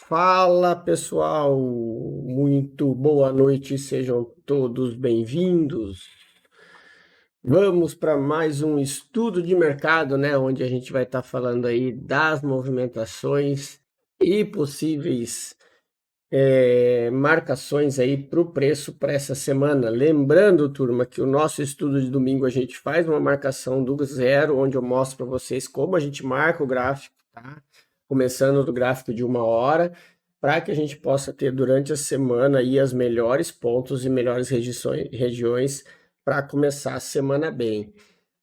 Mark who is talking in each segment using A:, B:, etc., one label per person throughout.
A: Fala pessoal, muito boa noite, sejam todos bem-vindos. Vamos para mais um estudo de mercado, né? Onde a gente vai estar falando aí das movimentações e possíveis marcações aí para o preço para essa semana. Lembrando, turma, que o nosso estudo de domingo a gente faz uma marcação do zero, onde eu mostro para vocês como a gente marca o gráfico, tá? Começando do gráfico de 1 hora, para que a gente possa ter durante a semana aí as melhores pontos e melhores regiões para começar a semana bem.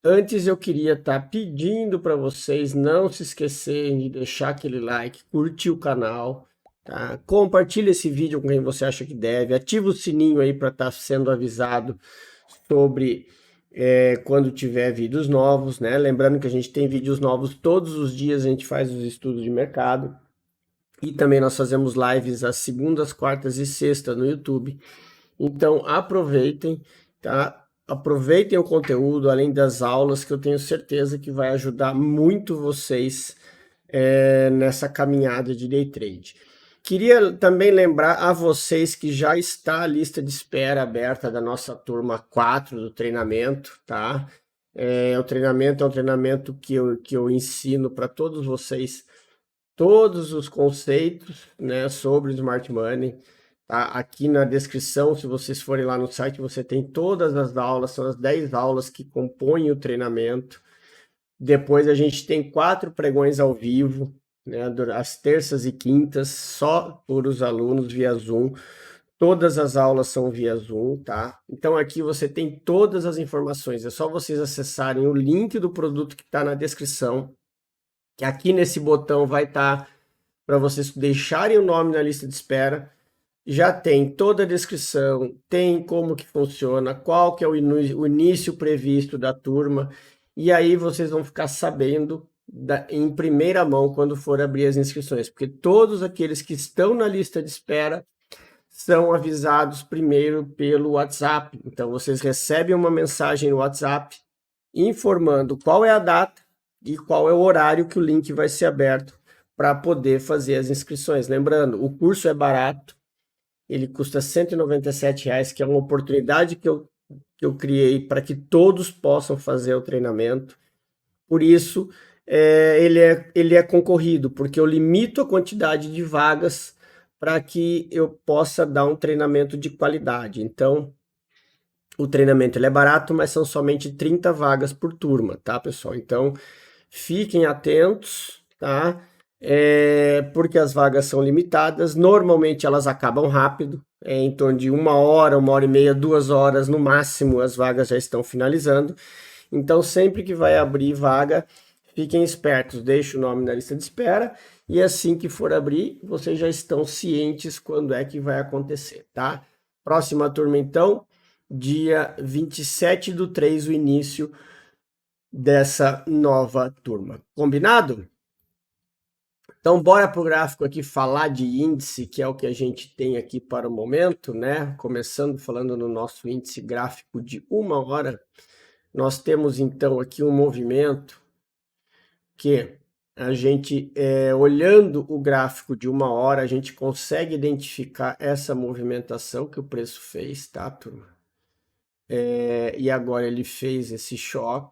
A: Antes eu queria estar pedindo para vocês não se esquecerem de deixar aquele like, curtir o canal, tá? Compartilhe esse vídeo com quem você acha que deve, ativa o sininho aí para estar sendo avisado sobre quando tiver vídeos novos, né? Lembrando que a gente tem vídeos novos todos os dias, a gente faz os estudos de mercado e também nós fazemos lives às segundas, quartas e sextas no YouTube. Então aproveitem, tá? Aproveitem o conteúdo, além das aulas, que eu tenho certeza que vai ajudar muito vocês nessa caminhada de day trade. Queria também lembrar a vocês que já está a lista de espera aberta da nossa turma 4 do treinamento, tá? O treinamento é um treinamento que eu ensino para todos vocês todos os conceitos, né, sobre o Smart Money. Tá? Aqui na descrição, se vocês forem lá no site, você tem todas as aulas, são as 10 aulas que compõem o treinamento. Depois a gente tem 4 pregões ao vivo, né, às terças e quintas, só por os alunos via Zoom. Todas as aulas são via Zoom, tá? Então aqui você tem todas as informações, é só vocês acessarem o link do produto que está na descrição, que aqui nesse botão vai estar para vocês deixarem o nome na lista de espera. Já tem toda a descrição, tem como que funciona, qual que é o início previsto da turma, e aí vocês vão ficar sabendo em primeira mão quando for abrir as inscrições, porque todos aqueles que estão na lista de espera são avisados primeiro pelo WhatsApp. Então vocês recebem uma mensagem no WhatsApp informando qual é a data e qual é o horário que o link vai ser aberto para poder fazer as inscrições. Lembrando, o curso é barato, ele custa R$ 197, que é uma oportunidade que eu criei para que todos possam fazer o treinamento. Por isso, ele é concorrido, porque eu limito a quantidade de vagas para que eu possa dar um treinamento de qualidade. Então, o treinamento ele é barato, mas são somente 30 vagas por turma, tá, pessoal? Então, fiquem atentos, tá? Porque as vagas são limitadas, normalmente elas acabam rápido, em torno de 1 hora, 1 hora e meia, 2 horas, no máximo as vagas já estão finalizando. Então, sempre que vai abrir vaga, fiquem espertos, deixem o nome na lista de espera, e assim que for abrir, vocês já estão cientes quando é que vai acontecer, tá? Próxima turma, então, dia 27/3, o início dessa nova turma. Combinado? Então, bora para o gráfico aqui falar de índice, que é o que a gente tem aqui para o momento, né? Começando falando no nosso índice gráfico de 1 hora, nós temos então aqui um movimento que a gente, olhando o gráfico de 1 hora, a gente consegue identificar essa movimentação que o preço fez, tá, turma? E agora ele fez esse choque,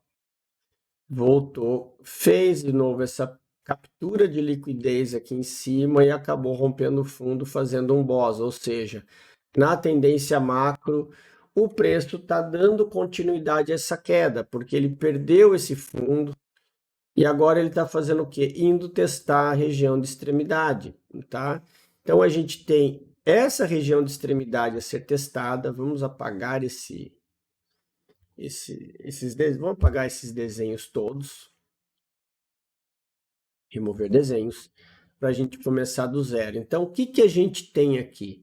A: voltou, fez de novo essa captura de liquidez aqui em cima e acabou rompendo o fundo, fazendo um BOS, ou seja, na tendência macro, o preço está dando continuidade a essa queda, porque ele perdeu esse fundo e agora ele está fazendo o quê? Indo testar a região de extremidade, tá? Então a gente tem essa região de extremidade a ser testada, vamos apagar vamos apagar esses desenhos todos, remover desenhos, para a gente começar do zero. Então, o que a gente tem aqui?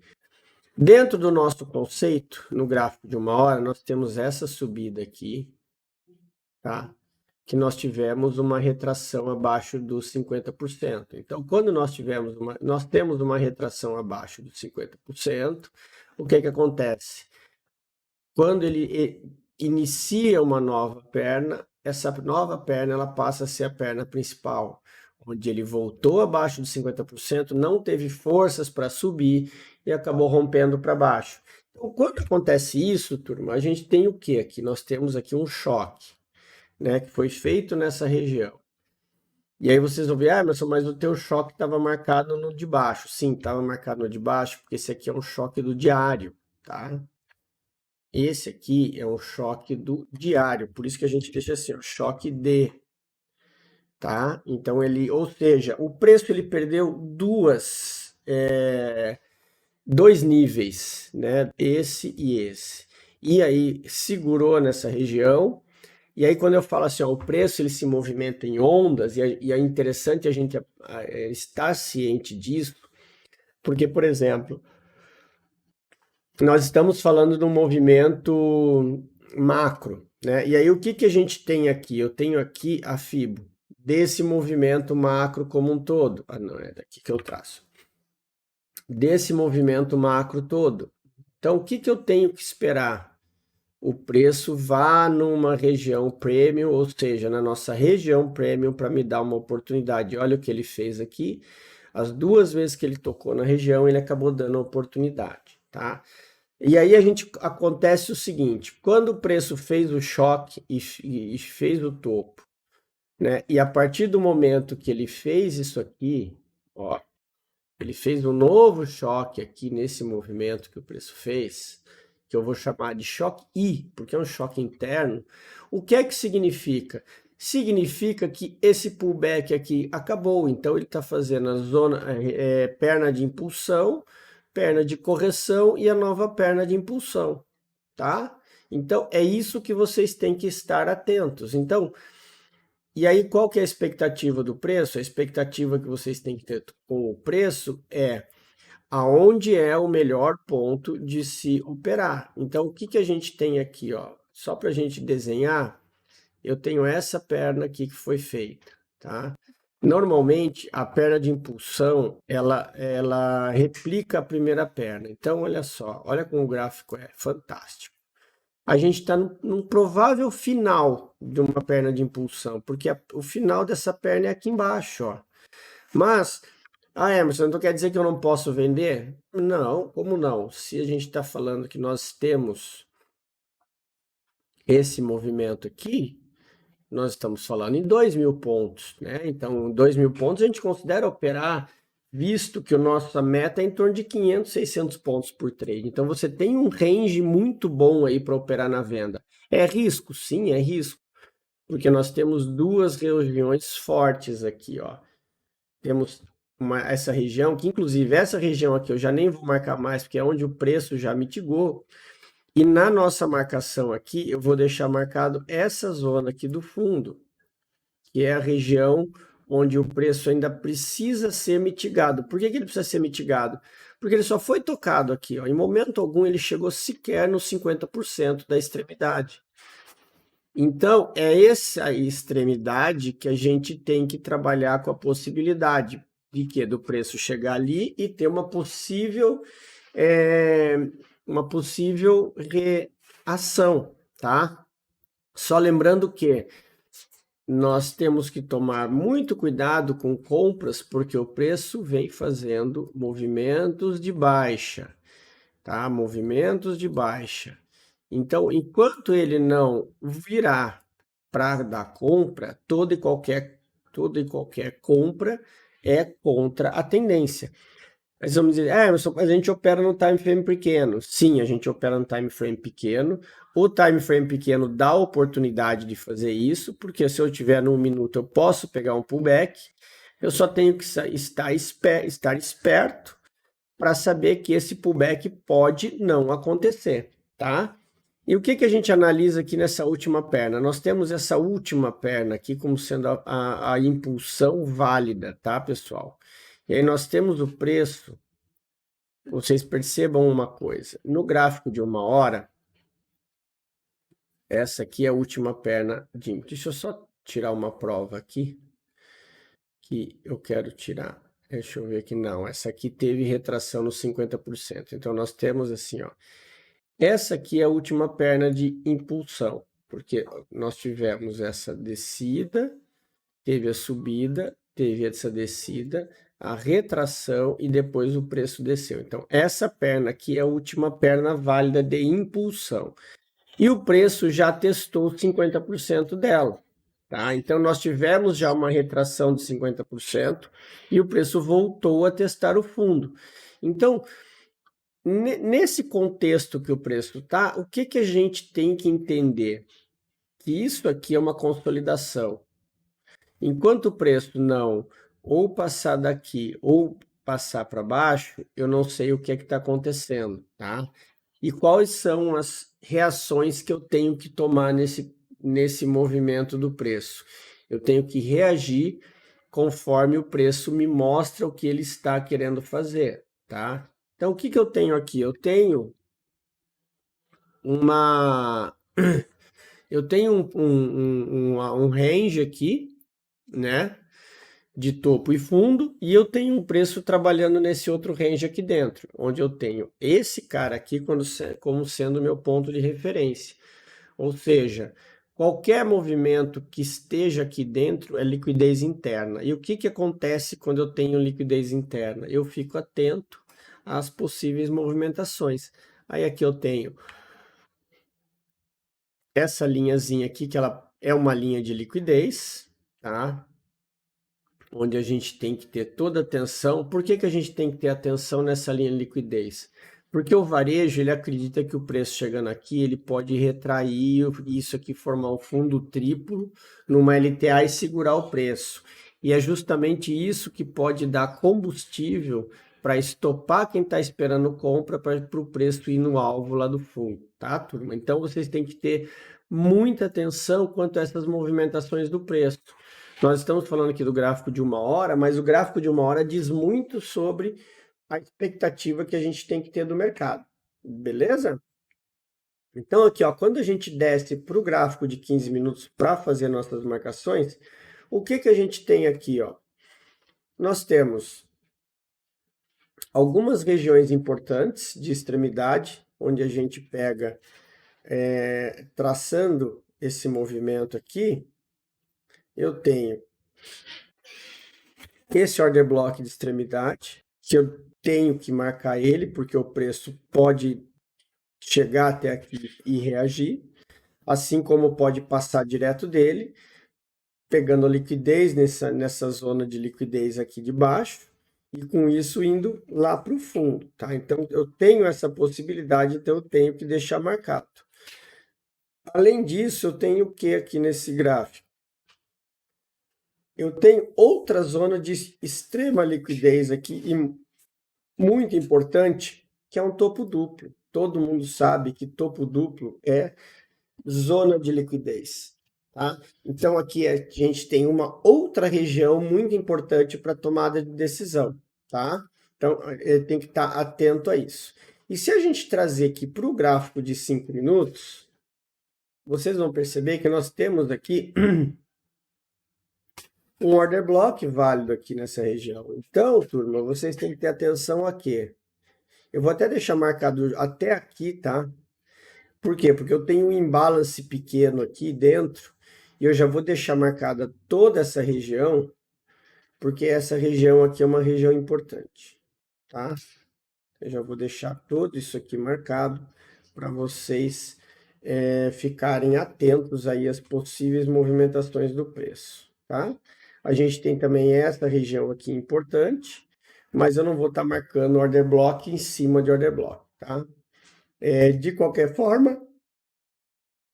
A: Dentro do nosso conceito, no gráfico de 1 hora, nós temos essa subida aqui, tá? Que nós tivemos uma retração abaixo dos 50%. Então, quando nós temos uma retração abaixo dos 50%, o que acontece? Quando ele inicia uma nova perna, essa nova perna ela passa a ser a perna principal. onde ele voltou abaixo de 50%, não teve forças para subir e acabou rompendo para baixo. Então, quando acontece isso, turma, a gente tem o que aqui? Nós temos aqui um choque, né, que foi feito nessa região. E aí vocês vão ver, Emerson, mas o teu choque estava marcado no de baixo. Sim, estava marcado no de baixo, porque esse aqui é um choque do diário, tá? Esse aqui é um choque do diário, por isso que a gente deixa assim, ó, choque D, tá? Então ele, ou seja, o preço ele perdeu dois níveis, né? Esse e esse. E aí segurou nessa região. E aí quando eu falo assim, ó, o preço ele se movimenta em ondas e é interessante a gente estar ciente disso, porque por exemplo, nós estamos falando de um movimento macro, né? E aí o que que a gente tem aqui? Eu tenho aqui a FIBO desse movimento macro como um todo. Ah, não, é daqui que eu traço. Desse movimento macro todo. Então, o que que eu tenho que esperar? O preço vá numa região premium, ou seja, na nossa região premium, para me dar uma oportunidade. Olha o que ele fez aqui. As duas vezes que ele tocou na região, ele acabou dando a oportunidade, tá? E aí acontece o seguinte, quando o preço fez o choque e fez o topo, né? E a partir do momento que ele fez isso aqui, ó, ele fez um novo choque aqui nesse movimento que o preço fez, que eu vou chamar de choque I, porque é um choque interno. O que é que significa? Significa que esse pullback aqui acabou, então ele está fazendo a zona perna de impulsão, perna de correção e a nova perna de impulsão, tá? Então é isso que vocês têm que estar atentos. Então, e aí qual que é a expectativa do preço? A expectativa que vocês têm que ter com o preço é aonde é o melhor ponto de se operar. Então, o que que a gente tem aqui, ó? Só para a gente desenhar, eu tenho essa perna aqui que foi feita, tá? Normalmente, a perna de impulsão, ela replica a primeira perna. Então, olha só, olha como o gráfico é fantástico. A gente está num provável final de uma perna de impulsão, porque o final dessa perna é aqui embaixo, ó. Mas Emerson, então quer dizer que eu não posso vender? Não, como não? Se a gente está falando que nós temos esse movimento aqui, nós estamos falando em 2.000 pontos, né? Então, 2.000 pontos a gente considera operar, visto que a nossa meta é em torno de 500, 600 pontos por trade. Então, você tem um range muito bom aí para operar na venda. É risco? Sim, é risco, porque nós temos duas regiões fortes aqui, ó. Temos essa região, que inclusive essa região aqui eu já nem vou marcar mais, porque é onde o preço já mitigou. E na nossa marcação aqui, eu vou deixar marcado essa zona aqui do fundo, que é a região onde o preço ainda precisa ser mitigado. Por que que ele precisa ser mitigado? Porque ele só foi tocado aqui, ó. Em momento algum ele chegou sequer nos 50% da extremidade. Então, é essa extremidade que a gente tem que trabalhar com a possibilidade de que do preço chegar ali e ter uma possível reação, tá? Só lembrando que nós temos que tomar muito cuidado com compras, porque o preço vem fazendo movimentos de baixa, tá? Movimentos de baixa. Então, enquanto ele não virar para dar compra, toda e qualquer compra é contra a tendência. Mas vamos dizer, mas a gente opera no time frame pequeno. Sim, a gente opera no time frame pequeno. O time frame pequeno dá a oportunidade de fazer isso, porque se eu tiver num minuto eu posso pegar um pullback. Eu só tenho que estar esperto para saber que esse pullback pode não acontecer, tá? E o que que a gente analisa aqui nessa última perna? Nós temos essa última perna aqui como sendo a impulsão válida, tá, pessoal? E aí nós temos o preço. Vocês percebam uma coisa. No gráfico de 1 hora, essa aqui é a última perna de... Deixa eu só tirar uma prova aqui, que eu quero tirar. Deixa eu ver aqui. Não, essa aqui teve retração nos 50%. Então, nós temos assim, ó. Essa aqui é a última perna de impulsão, porque nós tivemos essa descida, teve a subida, teve essa descida, a retração e depois o preço desceu. Então, essa perna aqui é a última perna válida de impulsão. E o preço já testou 50% dela. Tá? Então, nós tivemos já uma retração de 50% e o preço voltou a testar o fundo. Então, nesse contexto que o preço está, o que a gente tem que entender? Que isso aqui é uma consolidação. Enquanto o preço não ou passar daqui ou passar para baixo, eu não sei o que é que está acontecendo, tá? E quais são as reações que eu tenho que tomar nesse movimento do preço? Eu tenho que reagir conforme o preço me mostra o que ele está querendo fazer, tá? Então, o que eu tenho aqui? Eu tenho um range aqui, né? De topo e fundo, e eu tenho um preço trabalhando nesse outro range aqui dentro, onde eu tenho esse cara aqui como sendo meu ponto de referência. Ou seja, qualquer movimento que esteja aqui dentro é liquidez interna. E o que acontece quando eu tenho liquidez interna? Eu fico atento às possíveis movimentações. Aí aqui eu tenho essa linhazinha aqui, que ela é uma linha de liquidez, tá? Onde a gente tem que ter toda atenção. Por que a gente tem que ter atenção nessa linha de liquidez? Porque o varejo, ele acredita que o preço chegando aqui, ele pode retrair isso aqui, formar um fundo triplo numa LTA e segurar o preço. E é justamente isso que pode dar combustível para estopar quem está esperando compra para o preço ir no alvo lá do fundo, tá, turma? Então, vocês têm que ter muita atenção quanto a essas movimentações do preço. Nós estamos falando aqui do gráfico de 1 hora, mas o gráfico de 1 hora diz muito sobre a expectativa que a gente tem que ter do mercado, beleza? Então aqui, ó, quando a gente desce para o gráfico de 15 minutos para fazer nossas marcações, o que a gente tem aqui, ó? Nós temos algumas regiões importantes de extremidade, onde a gente pega, traçando esse movimento aqui, eu tenho esse order block de extremidade, que eu tenho que marcar ele, porque o preço pode chegar até aqui e reagir, assim como pode passar direto dele, pegando a liquidez nessa zona de liquidez aqui de baixo, e com isso indo lá para o fundo, tá? Então, eu tenho essa possibilidade, então eu tenho que deixar marcado. Além disso, eu tenho o que aqui nesse gráfico? Eu tenho outra zona de extrema liquidez aqui, e muito importante, que é um topo duplo. Todo mundo sabe que topo duplo é zona de liquidez, tá? Então aqui a gente tem uma outra região muito importante para tomada de decisão, tá? Então tem que estar atento a isso. E se a gente trazer aqui para o gráfico de 5 minutos, vocês vão perceber que nós temos aqui um order block válido aqui nessa região. Então, turma, vocês têm que ter atenção a quê? Eu vou até deixar marcado até aqui, tá? Por quê? Porque eu tenho um imbalance pequeno aqui dentro e eu já vou deixar marcada toda essa região, porque essa região aqui é uma região importante, tá? Eu já vou deixar tudo isso aqui marcado para vocês ficarem atentos aí às possíveis movimentações do preço, tá? A gente tem também essa região aqui importante, mas eu não vou estar marcando order block em cima de order block, tá? De qualquer forma,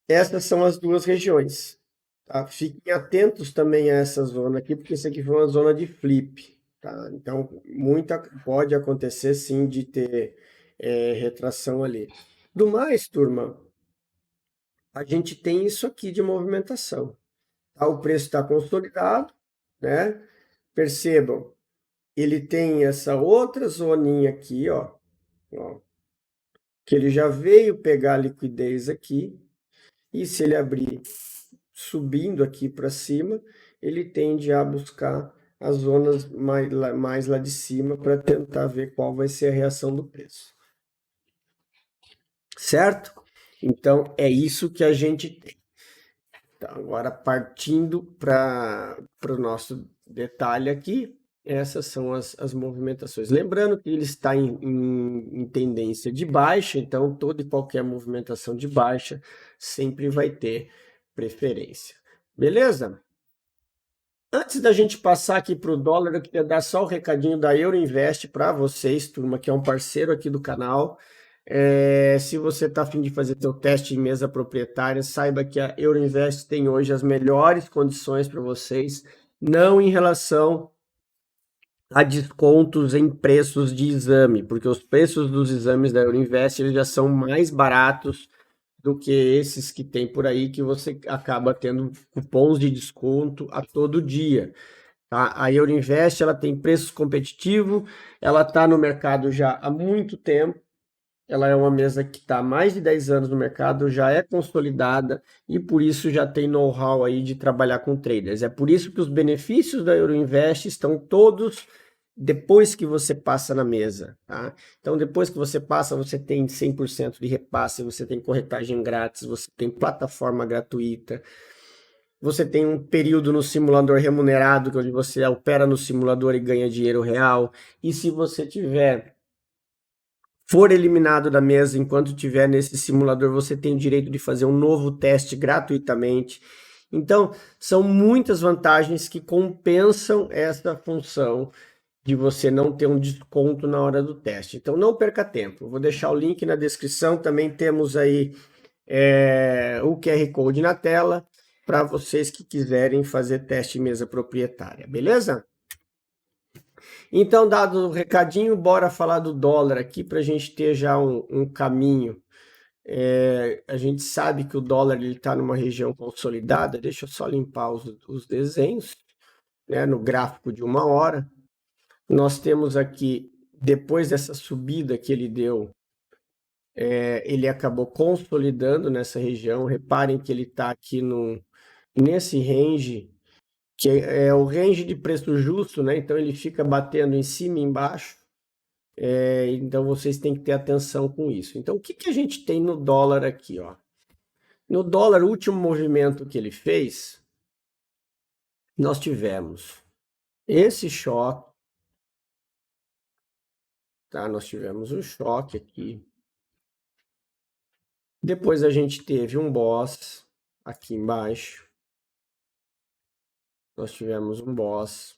A: essas são as duas regiões, tá? Fiquem atentos também a essa zona aqui, porque isso aqui foi uma zona de flip, tá? Então, pode acontecer sim de ter retração ali. Do mais, turma, a gente tem isso aqui de movimentação, tá? O preço está consolidado, né? Percebam, ele tem essa outra zoninha aqui, ó, que ele já veio pegar a liquidez aqui, e se ele abrir subindo aqui para cima, ele tende a buscar as zonas mais lá de cima para tentar ver qual vai ser a reação do preço. Certo? Então, é isso que a gente tem. Então, agora, partindo para o nosso detalhe aqui, essas são as movimentações. Lembrando que ele está em tendência de baixa, então toda e qualquer movimentação de baixa sempre vai ter preferência. Beleza? Antes da gente passar aqui para o dólar, eu queria dar só o recadinho da Euroinvest para vocês, turma, que é um parceiro aqui do canal. Se você está a fim de fazer seu teste em mesa proprietária, saiba que a Euroinvest tem hoje as melhores condições para vocês, não em relação a descontos em preços de exame, porque os preços dos exames da Euroinvest eles já são mais baratos do que esses que tem por aí, que você acaba tendo cupons de desconto a todo dia. Tá? A Euroinvest ela tem preços competitivos, ela está no mercado já há muito tempo, ela é uma mesa que está há mais de 10 anos no mercado, já é consolidada e por isso já tem know-how aí de trabalhar com traders. É por isso que os benefícios da Euroinvest estão todos depois que você passa na mesa, tá? Então, depois que você passa, você tem 100% de repasse, você tem corretagem grátis, você tem plataforma gratuita, você tem um período no simulador remunerado, onde você opera no simulador e ganha dinheiro real, e se você for eliminado da mesa enquanto estiver nesse simulador, você tem o direito de fazer um novo teste gratuitamente. Então, são muitas vantagens que compensam essa função de você não ter um desconto na hora do teste. Então, não perca tempo. Vou deixar o link na descrição. Também temos aí o QR Code na tela para vocês que quiserem fazer teste em mesa proprietária, beleza? Então, dado o recadinho, bora falar do dólar aqui para a gente ter já um caminho. A gente sabe que o dólar está numa região consolidada. Deixa eu só limpar os desenhos, né, no gráfico de 1 hora. Nós temos aqui, depois dessa subida que ele deu, ele acabou consolidando nessa região. Reparem que ele está aqui nesse range, que é o range de preço justo, né? Então ele fica batendo em cima e embaixo. Então vocês têm que ter atenção com isso. Então o que a gente tem no dólar aqui, ó? No dólar, o último movimento que ele fez, nós tivemos esse choque, tá? Nós tivemos um choque aqui. Depois a gente teve um boss aqui embaixo. Nós tivemos um boss.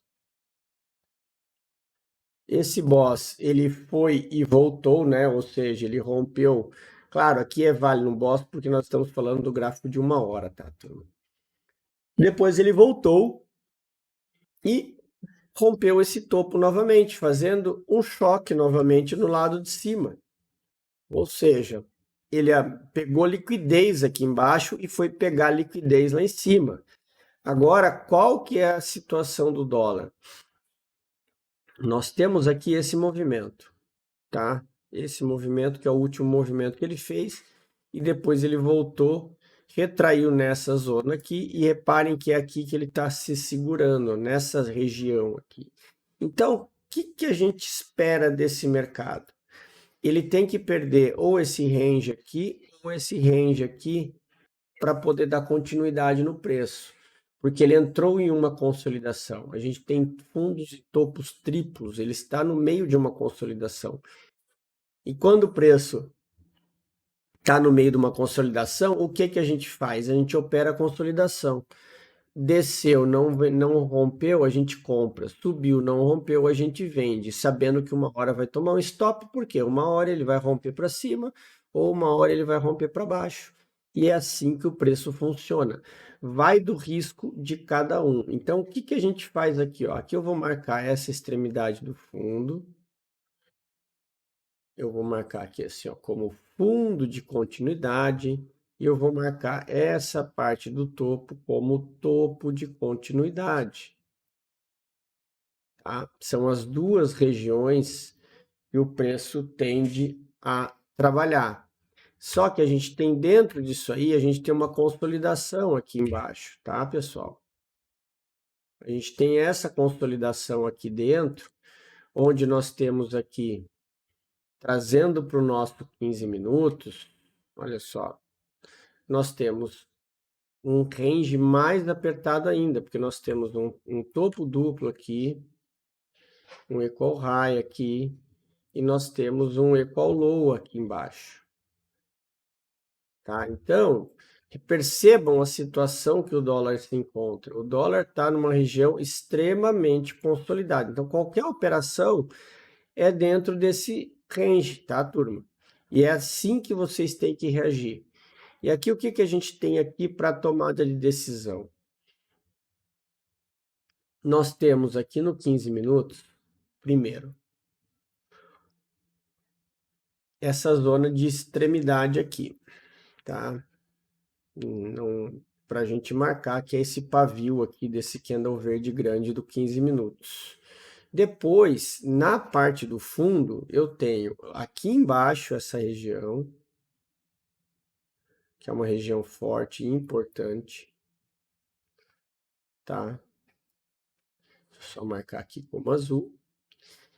A: Esse boss, ele foi e voltou, né? Ou seja, ele rompeu. Claro, aqui é válido um boss porque nós estamos falando do gráfico de 1 hora, tá, turma? Depois ele voltou e rompeu esse topo novamente, fazendo um choque novamente no lado de cima. Ou seja, ele pegou liquidez aqui embaixo e foi pegar liquidez lá em cima. Agora, qual que é a situação do dólar? Nós temos aqui esse movimento, tá? Esse movimento que é o último movimento que ele fez e depois ele voltou, retraiu nessa zona aqui e reparem que é aqui que ele está se segurando, nessa região aqui. Então, o que a gente espera desse mercado? Ele tem que perder ou esse range aqui ou esse range aqui para poder dar continuidade no preço, porque ele entrou em uma consolidação. A gente tem fundos e topos triplos, ele está no meio de uma consolidação. E quando o preço está no meio de uma consolidação, o que a gente faz? A gente opera a consolidação. Desceu, não rompeu, a gente compra. Subiu, não rompeu, a gente vende, sabendo que 1 hora vai tomar um stop, porque 1 hora ele vai romper para cima ou 1 hora ele vai romper para baixo. E é assim que o preço funciona. Vai do risco de cada um. Então, o que a gente faz aqui? Ó? Aqui eu vou marcar essa extremidade do fundo. Eu vou marcar aqui assim, ó, como fundo de continuidade. E eu vou marcar essa parte do topo como topo de continuidade. Tá? São as duas regiões que o preço tende a trabalhar. Só que a gente tem dentro disso aí, a gente tem uma consolidação aqui embaixo, tá, pessoal? A gente tem essa consolidação aqui dentro, onde nós temos aqui, trazendo para o nosso 15 minutos, olha só, nós temos um range mais apertado ainda, porque nós temos um topo duplo aqui, um equal high aqui, e nós temos um equal low aqui embaixo. Tá? Então, percebam a situação que o dólar se encontra. O dólar está numa região extremamente consolidada. Então, qualquer operação é dentro desse range, tá, turma? E é assim que vocês têm que reagir. E aqui, o que, que a gente tem aqui para tomada de decisão? Nós temos aqui no 15 minutos, primeiro, essa zona de extremidade aqui, tá? Para a gente marcar que é esse pavio aqui desse candle verde grande do 15 minutos. Depois, na parte do fundo, eu tenho aqui embaixo essa região, que é uma região forte e importante, tá? Só marcar aqui como azul.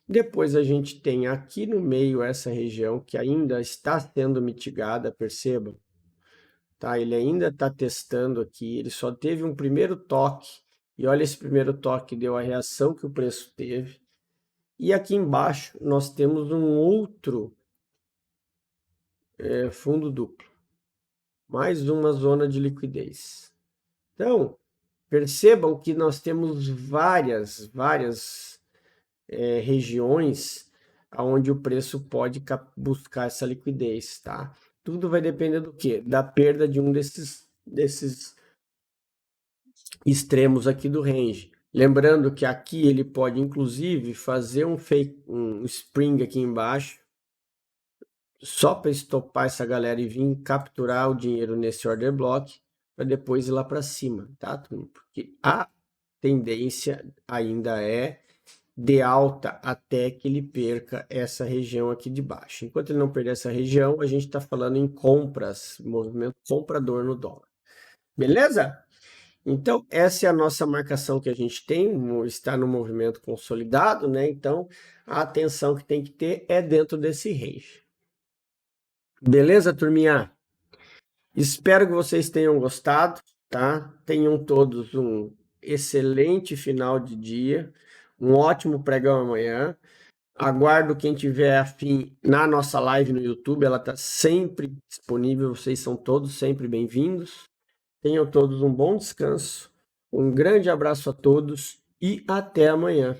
A: Depois a gente tem aqui no meio essa região que ainda está sendo mitigada, percebam? Tá? Ele ainda está testando aqui, ele só teve um primeiro toque, e olha esse primeiro toque, deu a reação que o preço teve. E aqui embaixo nós temos um outro fundo duplo, mais uma zona de liquidez. Então, percebam que nós temos várias regiões onde o preço pode buscar essa liquidez, tá? Tudo vai depender do quê? Da perda de um desses extremos aqui do range. Lembrando que aqui ele pode inclusive fazer um spring aqui embaixo, só para estopar essa galera e vir capturar o dinheiro nesse order block, para depois ir lá para cima, tá? Porque a tendência ainda é de alta até que ele perca essa região aqui de baixo. Enquanto ele não perder essa região, a gente está falando em compras, movimento comprador no dólar. Beleza? Então, essa é a nossa marcação que a gente tem, está no movimento consolidado, né? Então, a atenção que tem que ter é dentro desse range. Beleza, turminha? Espero que vocês tenham gostado, tá? Tenham todos um excelente final de dia, um ótimo pregão amanhã. Aguardo quem tiver afim na nossa live no YouTube, ela está sempre disponível, vocês são todos sempre bem-vindos. Tenham todos um bom descanso, um grande abraço a todos e até amanhã.